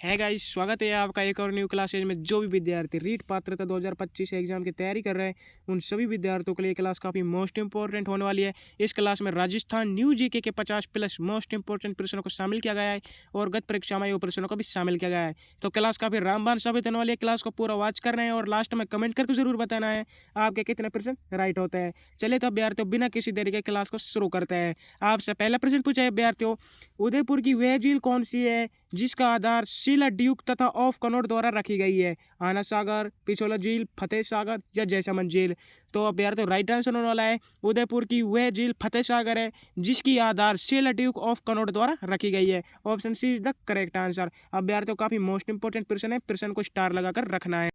है गाइस, स्वागत है आपका एक और न्यू क्लासेज में। जो भी विद्यार्थी रीट पात्रता 2025 एग्जाम की तैयारी कर रहे हैं उन सभी विद्यार्थियों के लिए क्लास काफ़ी मोस्ट इंपॉर्टेंट होने वाली है। इस क्लास में राजस्थान न्यू जीके के 50 प्लस मोस्ट इंपॉर्टेंट प्रश्नों को शामिल किया गया है और गत परीक्षा में वो प्रश्नों को भी शामिल किया गया है। तो क्लास काफ़ी रामबाण साबित होने वाली है। क्लास को पूरा वॉच कर रहे हैं और लास्ट में कमेंट करके जरूर बताना है आपके कितने प्रश्न राइट होते हैं। चलिए तो अभ्यर्थियों बिना किसी देरी के क्लास को शुरू करते हैं। आपसे पहला प्रश्न पूछा है अभ्यर्थियों, उदयपुर की वह झील कौन सी है जिसका आधार शीला ड्यूक तथा ऑफ कनौज द्वारा रखी गई है? आनंद सागर, पिछोला झील, फतेह सागर या जैसमंद झील? तो अभ्यर्थियों राइट आंसर होने वाला है उदयपुर की वह झील फतेह सागर है जिसकी आधार शीला ड्यूक ऑफ कनौज द्वारा रखी गई है। Option C is the correct answer. अभ्यर्थियों काफी मोस्ट इंपोर्टेंट प्रश्न है, प्रश्न को स्टार लगाकर रखना है।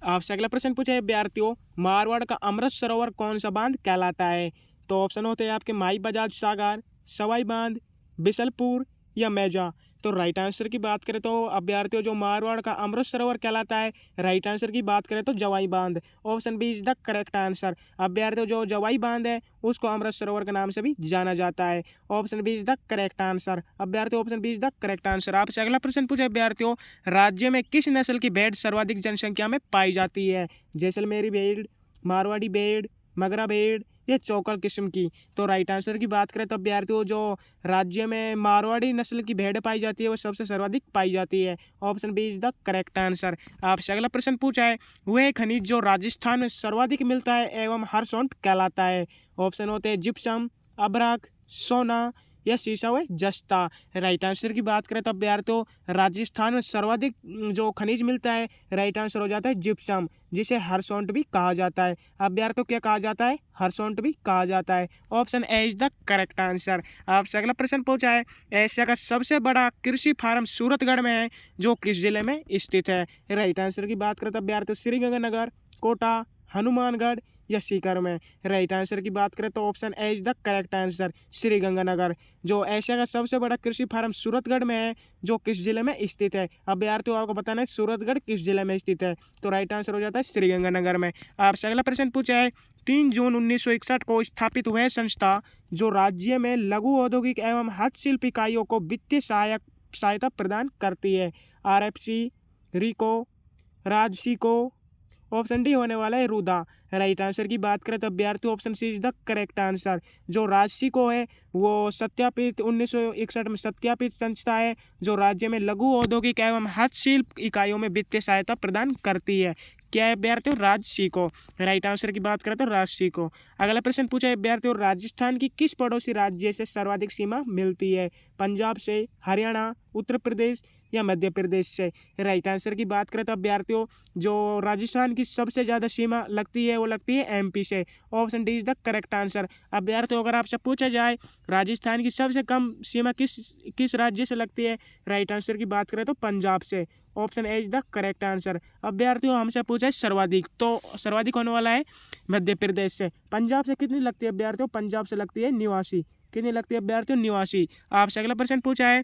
आपसे अगला प्रश्न पूछा है अभ्यर्थियों, मारवाड़ का अमृत सरोवर कौन सा बांध कहलाता है? तो ऑप्शन होते हैं आपके माई बजाज सागर, सवाई बांध, बिसलपुर या मेजा? तो राइट आंसर की बात करें तो अभ्यर्थियों जो मारवाड़ का अमृत सरोवर कहलाता है, राइट आंसर की बात करें तो Jawai Bandh. Option B is the correct answer. अभ्यर्थियों जो जवाई बांध है उसको अमृत सरोवर के नाम से भी जाना जाता है। Option B is the correct answer. अभ्यर्थियों option B is the correct answer. आपसे अगला प्रश्न पूछे अभ्यर्थियों, राज्य में किस नस्ल की भेड़ सर्वाधिक जनसंख्या में पाई जाती है? जैसलमेरी भेड़, मारवाड़ी भेड़, मगरा भेड़ या चौकल किस्म की? तो राइट आंसर की बात करें तो अभ्यर्थियों जो राज्य में मारवाड़ी नस्ल की भेड़ पाई जाती है वो सबसे सर्वाधिक पाई जाती है। Option B is the correct answer. आपसे अगला प्रश्न पूछा है, वह खनिज जो राजस्थान में सर्वाधिक मिलता है एवं हरसोंठ कहलाता है? ऑप्शन होते हैं जिप्सम, अब्रक, सोना या सीसा व जस्ता? राइट आंसर की बात करें तो अभ्यर्थियों राजस्थान में सर्वाधिक जो खनिज मिलता है, राइट आंसर हो जाता है जिप्सम, जिसे हरसोंठ भी कहा जाता है। अभ्यर्थियों क्या कहा जाता है? हरसोंठ भी कहा जाता है। Option A is the correct answer. आपसे अगला प्रश्न पूछा है, एशिया का सबसे बड़ा कृषि फार्म सूरतगढ़ में है जो किस जिले में स्थित है? राइट आंसर की बात करें तो अभ्यर्थियों श्रीगंगानगर, कोटा, हनुमानगढ़ या सीकर में? राइट आंसर की बात करें तो option A is the correct answer, Sriganganagar. जो एशिया का सबसे बड़ा कृषि फार्म सूरतगढ़ में है जो किस जिले में स्थित है? अभ्यर्थियों आपको बताना है सूरतगढ़ किस जिले में स्थित है। तो राइट आंसर हो जाता है श्रीगंगानगर में। आपसे अगला प्रश्न पूछा है, 3 जून 1961 को स्थापित वह संस्था जो राज्य में लघु औद्योगिक एवं हस्तशिल्प इकाइयों को वित्तीय सहायता प्रदान करती है? RFC, रिको, राजसिको? ऑप्शन डी होने वाला है रुदा। राइट आंसर की बात करें तो अभ्यर्थियों option C is the correct answer. जो राजसी को है वो सत्यापित 1961 में सत्यापित संस्था है जो राज्य में लघु औद्योगिक एवं हस्तशिल्प इकाइयों में वित्तीय सहायता प्रदान करती है। क्या है अभ्यर्थियों? राजसी को। राइट आंसर की बात करें तो राजसी को। अगला प्रश्न पूछा है अभ्यर्थियों, राजस्थान की किस पड़ोसी राज्य से सर्वाधिक सीमा मिलती है? पंजाब से, हरियाणा, उत्तर प्रदेश या मध्य प्रदेश से? राइट आंसर की बात करें तो अभ्यर्थियों जो राजस्थान की सबसे ज़्यादा सीमा लगती है वो लगती है MP से। Option D is the correct answer. अभ्यर्थियों अगर आपसे पूछा जाए राजस्थान की सबसे कम सीमा किस किस राज्य से लगती है, राइट आंसर की बात करें तो पंजाब से। Option A is the correct answer. अभ्यर्थियों हमसे पूछा है सर्वाधिक, तो सर्वाधिक होने वाला है मध्य प्रदेश से। पंजाब से कितनी लगती है अभ्यर्थियों? पंजाब से लगती है 89। कितनी लगती है अभ्यर्थियों? 89। आपसे अगला प्रश्न पूछा है,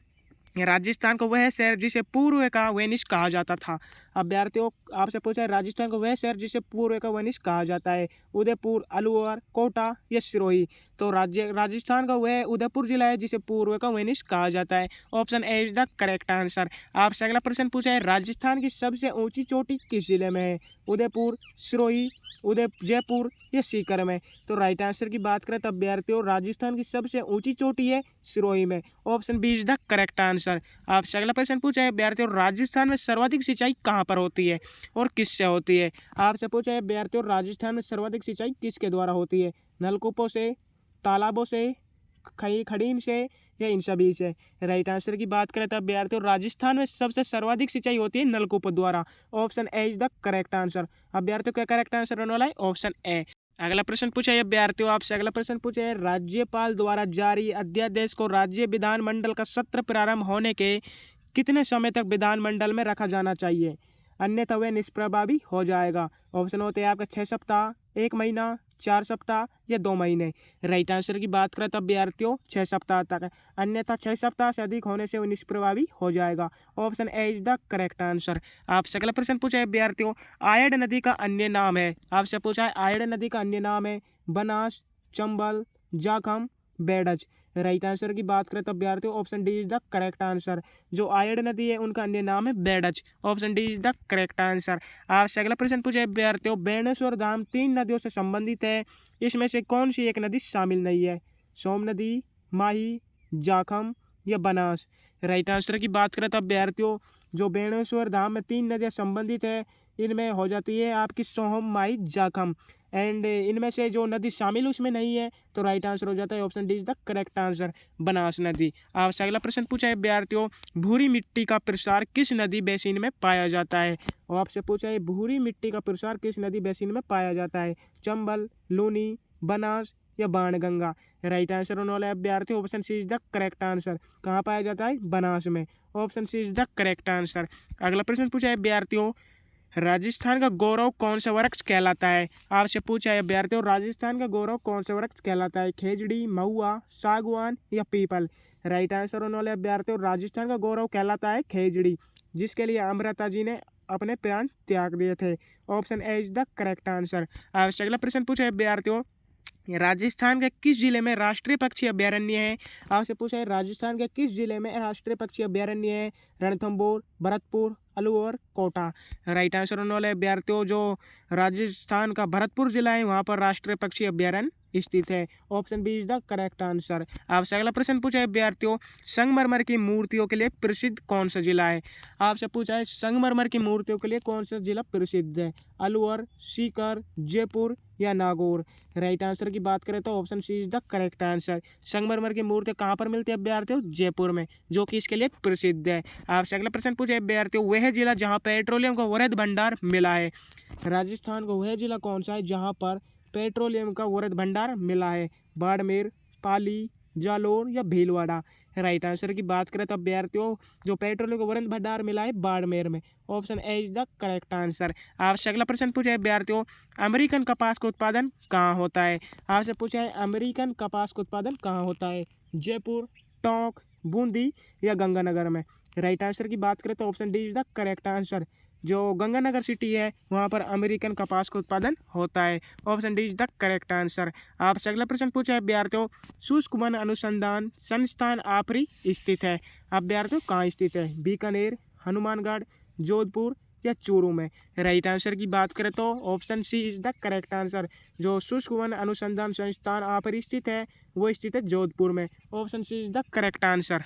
राजस्थान को वह शहर जिसे पूर्व का वेनिस कहा जाता था? अभ्यर्थियों आपसे पूछा है राजस्थान को वह शहर जिसे पूर्व का वेनिस कहा जाता है? उदयपुर, अलवर, कोटा या सिरोही? तो राजस्थान का वह उदयपुर जिला है जिसे पूर्व का वेनिस कहा जाता है। Option A is the correct answer. आपसे अगला प्रश्न पूछा है, राजस्थान की सबसे ऊंची चोटी किस जिले में है? उदयपुर, सिरोही, जयपुर या सीकर में? तो राइट आंसर की बात करें तो अभ्यर्थियों राजस्थान की सबसे ऊंची चोटी है सिरोही में। Option B is the correct answer. आपसे अगला प्रश्न पूछा है अभ्यर्थियों, राजस्थान में सर्वाधिक सिंचाई कहाँ पर होती है और किससे होती है? आपसे पूछा है अभ्यर्थियों राजस्थान में सर्वाधिक सिंचाई किसके द्वारा होती है? नलकूपों से, तालाबों से, खड़ीन से या इन सभी से? राइट आंसर की बात करें तो अभ्यर्थियों राजस्थान में सबसे सर्वाधिक सिंचाई होती है नलकूपों द्वारा। Option A is the correct answer. अभ्यर्थियों का करेक्ट आंसर होने वाला है ऑप्शन ए। अगला प्रश्न पूछा है अभ्यर्थियों आपसे अगला प्रश्न पूछा है, राज्यपाल द्वारा जारी अध्यादेश को राज्य विधानमंडल का सत्र प्रारंभ होने के कितने समय तक विधानमंडल में रखा जाना चाहिए, अन्यथा वह निष्प्रभावी हो जाएगा? ऑप्शन होते हैं आपका 6 सप्ताह, 1 महीना, 4 सप्ताह या 2 महीने? राइट आंसर की बात करें तो अभ्यर्थियों 6 सप्ताह तक, अन्यथा 6 सप्ताह से अधिक होने से वह निष्प्रभावी हो जाएगा। Option A is the correct answer. आपसे अगला प्रश्न पूछा है अभ्यर्थियों, आयड नदी का अन्य नाम है? आपसे पूछा है आयड नदी का अन्य नाम है बनास, चंबल, जाखम, बेड़ज? राइट आंसर की बात करें तो अभ्यर्थियों option D is the correct answer. जो आयड नदी है उनका अन्य नाम है Berach. Option D is the correct answer. आपसे अगला प्रश्न पूछे अभ्यर्थियों, बेणेश्वर धाम 3 नदियों से संबंधित है, इसमें से कौन सी एक नदी शामिल नहीं है? सोम नदी, माही, जाखम या बनास। राइट आंसर की बात करें तो अभ्यर्थियों जो बेणेश्वर धाम में 3 नदियाँ संबंधित है, इनमें हो जाती है आपकी सोहम, माही, जाखम। एंड इनमें से जो नदी शामिल उसमें नहीं है, तो राइट आंसर हो जाता है option D is the correct answer, Banas नदी। आपसे अगला प्रश्न पूछा है अभ्यर्थियों, भूरी मिट्टी का प्रसार किस नदी बेसिन में पाया जाता है? और आपसे पूछा है भूरी मिट्टी का प्रसार किस नदी बेसिन में पाया जाता है? चंबल, लूनी, बनास या बाणगंगा। राइट आंसर होने वाला है अभ्यर्थियों option C is the correct answer. कहाँ पाया जाता है? बनास में। Option C is the correct answer. अगला प्रश्न पूछा है अभ्यर्थियों, राजस्थान का गौरव कौन सा वृक्ष कहलाता है? आपसे पूछा है अभ्यर्थियों, राजस्थान का गौरव कौन सा वृक्ष कहलाता है? खेजड़ी, महुआ, सागवान या पीपल। राइट आंसर होने वाले अभ्यर्थियों, राजस्थान का गौरव कहलाता है खेजड़ी, जिसके लिए अमृता जी ने अपने प्राण त्याग दिए थे। Option A is the correct answer. आपसे अगला प्रश्न पूछा है अभ्यर्थियों, राजस्थान के किस जिले में राष्ट्रीय पक्षी अभ्यारण्य है? आपसे पूछा है राजस्थान के किस जिले में राष्ट्रीय पक्षी अभ्यारण्य है? रणथंभौर, भरतपुर, अलवर, कोटा। राइट आंसर होने वाले अभ्यर्थियों जो राजस्थान का भरतपुर जिला है वहाँ पर राष्ट्रीय पक्षी अभ्यारण्य स्थित है। Option B is the correct answer. आपसे अगला प्रश्न पूछा है अभ्यर्थियों, संगमरमर की मूर्तियों के लिए प्रसिद्ध कौन सा जिला है? आपसे पूछा है संगमरमर की मूर्तियों के लिए कौन सा जिला प्रसिद्ध है? अलवर, सीकर, जयपुर या नागौर। राइट आंसर की बात करें तो option C is the correct answer. संगमरमर की मूर्ति कहाँ पर मिलती है अभ्यर्थियों? जयपुर में, जो कि इसके लिए प्रसिद्ध है। आपसे अगला प्रश्न पूछे अभ्यर्थियों, वह जिला जहाँ पेट्रोलियम का वृहद भंडार मिला है? राजस्थान का वह जिला कौन सा है जहाँ पर पेट्रोलियम का वृहद भंडार मिला है? बाड़मेर, पाली, जालोर या भीलवाड़ा। राइट आंसर की बात करें तो अभ्यर्थियों जो पेट्रोलियम का वृहद भंडार मिला है बाड़मेर में। Option A is the correct answer. आपसे अगला प्रश्न पूछा है अभ्यर्थियों, अमेरिकन कपास का उत्पादन कहाँ होता है? आपसे पूछा है अमेरिकन कपास का उत्पादन कहाँ होता है? जयपुर, टोंक, बूंदी या गंगानगर में। राइट आंसर की बात करें तो option D is the correct answer. जो गंगानगर सिटी है वहाँ पर अमेरिकन कपास का उत्पादन होता है। Option D is the correct answer. आपसे अगला प्रश्न पूछा है अभ्यर्थियों, शुष्क वन अनुसंधान संस्थान आपरी स्थित है? अभ्यर्थियों कहाँ स्थित है? बीकानेर, हनुमानगढ़, जोधपुर या चूरू में। राइट आंसर की बात करें तो option C is the correct answer. जो शुष्क वन अनुसंधान संस्थान आपरी स्थित है वो स्थित है जोधपुर में। Option C is the correct answer.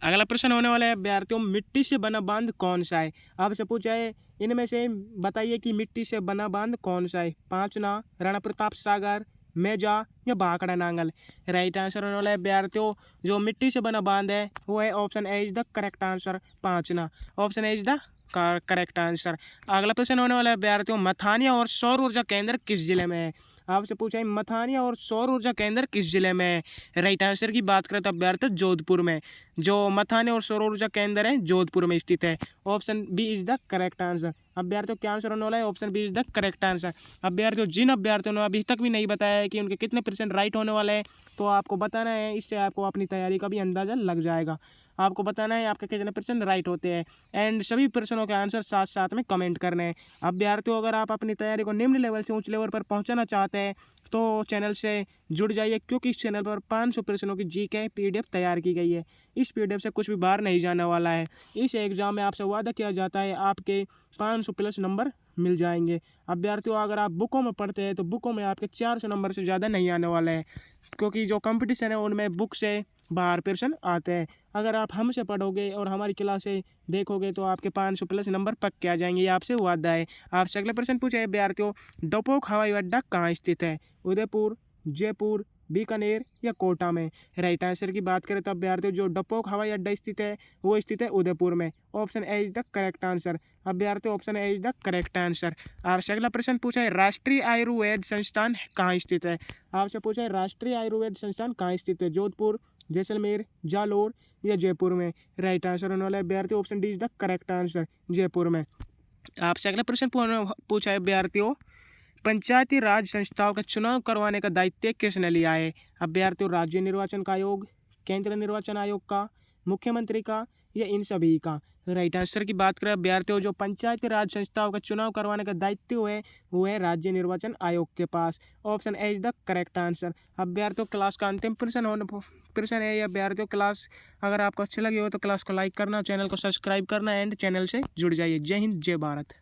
अगला प्रश्न होने वाला है अभ्यर्थियों, मिट्टी से बना बांध कौन सा है? आपसे पूछा है इनमें से बताइए कि मिट्टी से बना बांध कौन सा है? पांचना, राणा प्रताप सागर, मेजा या भाखड़ा नांगल। राइट आंसर होने वाला है अभ्यर्थियों जो मिट्टी से बना बांध है वो है option A is the correct answer, Panchna. Option A is the correct answer. अगला प्रश्न होने वाला है अभ्यर्थियों, मथानिया और सौर ऊर्जा केंद्र किस जिले में है? आपसे पूछा है मथानिया और सौर ऊर्जा केंद्र किस जिले में है? राइट आंसर की बात करें तो अभ्यर्थियों जोधपुर में। जो मथानिया और सौर ऊर्जा केंद्र है जोधपुर में स्थित है। Option B is the correct answer. अभ्यर्थियों क्या आंसर होने वाला है? Option B is the correct answer. अभ्यर्थियों जिन अभ्यर्थियों ने अभी तक भी नहीं बताया है कि उनके कितने % राइट होने वाले हैं, तो आपको बताना है, इससे आपको अपनी तैयारी का भी अंदाजा लग जाएगा। आपको बताना है आपके कितने % राइट होते हैं एंड सभी प्रश्नों के आंसर साथ साथ में कमेंट करने हैं। अभ्यर्थियों अगर आप अपनी तैयारी को निम्न लेवल से उच्च लेवल पर पहुंचाना चाहते हैं तो चैनल से जुड़ जाइए, क्योंकि इस चैनल पर 500 प्रश्नों की जीके PDF तैयार की गई है। इस PDF से कुछ भी बाहर नहीं जाने वाला है। इस एग्ज़ाम में आपसे वादा किया जाता है आपके 500+ नंबर मिल जाएंगे। अभ्यर्थियों अगर आप बुकों में पढ़ते हैं तो बुकों में आपके 400 नंबर से ज़्यादा नहीं आने वाले हैं, क्योंकि जो कंपटीशन है उनमें बुक से बाहर प्रश्न आते हैं। अगर आप हमसे पढ़ोगे और हमारी क्लास से देखोगे तो आपके 500+ नंबर पक्के आ जाएंगे, ये आपसे वादा है। आपसे अगला प्रश्न पूछे अभ्यर्थियों, डोपोक हवाई अड्डा कहाँ स्थित है? उदयपुर, जयपुर, बीकानेर या कोटा में। राइट आंसर की बात करें तो अभ्यर्थियों जो डोपोक हवाई अड्डा स्थित है वो स्थित है उदयपुर में। Option A is the correct answer. अभ्यर्थियों option A is the correct answer. आपसे अगला प्रश्न पूछा है, राष्ट्रीय आयुर्वेद संस्थान कहाँ स्थित है? आपसे पूछा है राष्ट्रीय आयुर्वेद संस्थान कहाँ स्थित है? जोधपुर, जैसलमेर, जालोर या जयपुर में। राइट आंसर होने वाला है अभ्यर्थियों option D is the correct answer, Jaipur में। आपसे अगला प्रश्न पूछा है अभ्यर्थियों, पंचायती राज संस्थाओं का चुनाव करवाने का दायित्व किसने लिया है? अभ्यर्थियों राज्य निर्वाचन आयोग, केंद्र निर्वाचन आयोग का, मुख्यमंत्री का या इन सभी का? राइट आंसर की बात करें अभ्यर्थियों, जो पंचायती राज संस्थाओं का चुनाव करवाने का दायित्व है वो है राज्य निर्वाचन आयोग के पास। Option A is the correct answer. अभ्यर्थियों क्लास का अंतिम प्रश्न है। अभ्यर्थियों क्लास अगर आपको अच्छी लगी हो तो क्लास को लाइक करना, चैनल को सब्सक्राइब करना एंड चैनल से जुड़ जाइए। जय हिंद, जय भारत।